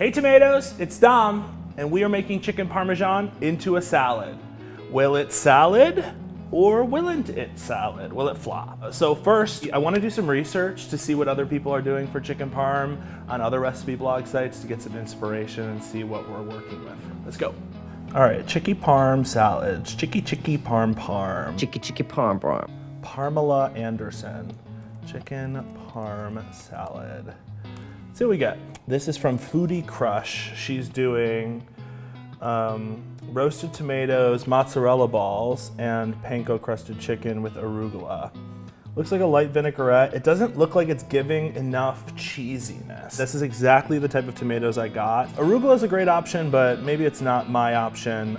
Hey tomatoes, it's Dom, and we are making chicken parmesan into a salad. Will it salad or willn't it salad? Will it flop? So first, I want to do some research to see what other people are doing for chicken parm on other recipe blog sites to get some inspiration and see what we're working with. Let's go. All right, chicky parm salads. Chicky parm parm. Chicky parm parm. Pamela Anderson. Chicken parm salad. Let's see what we get. This is from Foodie Crush. She's doing roasted tomatoes, mozzarella balls, and panko crusted chicken with arugula. Looks like a light vinaigrette. It doesn't look like it's giving enough cheesiness. This is exactly the type of tomatoes I got. Arugula is a great option, but maybe it's not my option.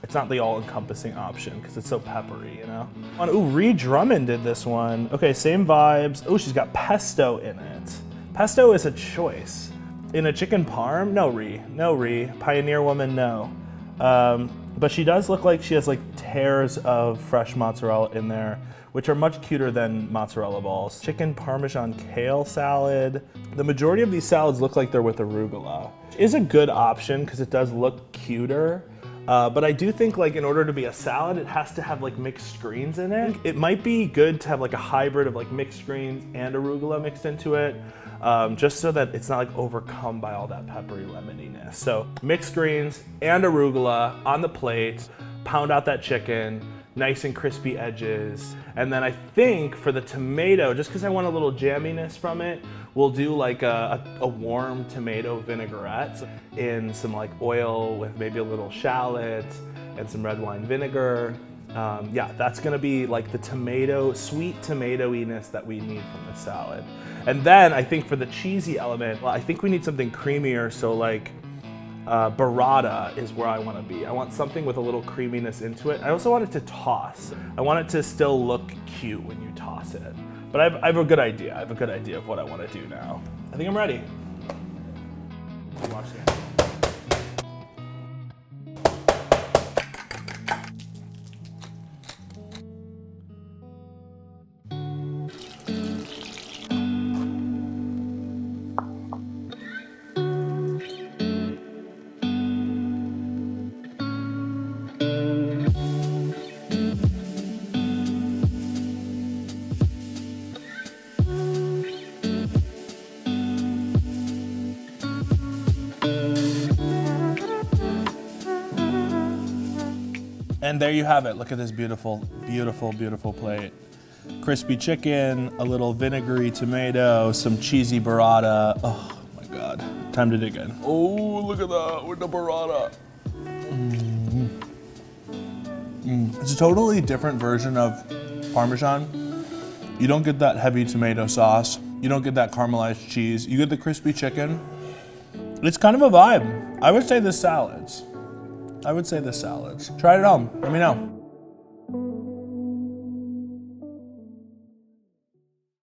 It's not the all-encompassing option because it's so peppery, you know? Ooh, Ree Drummond did this one. Okay, same vibes. Oh, she's got pesto in it. Pesto is a choice. In a chicken parm? No, Ree. Pioneer woman, no. But she does look like she has like tears of fresh mozzarella in there, which are much cuter than mozzarella balls. Chicken Parmesan kale salad. The majority of these salads look like they're with arugula. It is a good option because it does look cuter. But I do think like in order to be a salad, it has to have like mixed greens in it. It might be good to have like a hybrid of like mixed greens and arugula mixed into it, just so that it's not like overcome by all that peppery lemoniness. So mixed greens and arugula on the plate, pound out that chicken, nice and crispy edges. And then I think for the tomato, just because I want a little jamminess from it, we'll do like a warm tomato vinaigrette in some like oil with maybe a little shallot and some red wine vinegar. Yeah, that's gonna be like the tomato, sweet tomatoiness that we need from the salad. And then I think for the cheesy element, well, I think we need something creamier, so like burrata is where I want to be. I want something with a little creaminess into it. I also want it to toss. I want it to still look cute when you toss it. But I have a good idea. I have a good idea of what I want to do now. I think I'm ready. Watch this. And there you have it. Look at this beautiful, beautiful, beautiful plate. Crispy chicken, a little vinegary tomato, some cheesy burrata. Oh my God, time to dig in. Oh, look at that with the burrata. It's a totally different version of Parmesan. You don't get that heavy tomato sauce. You don't get that caramelized cheese. You get the crispy chicken. It's kind of a vibe. I would say the salads. Try it on, let me know.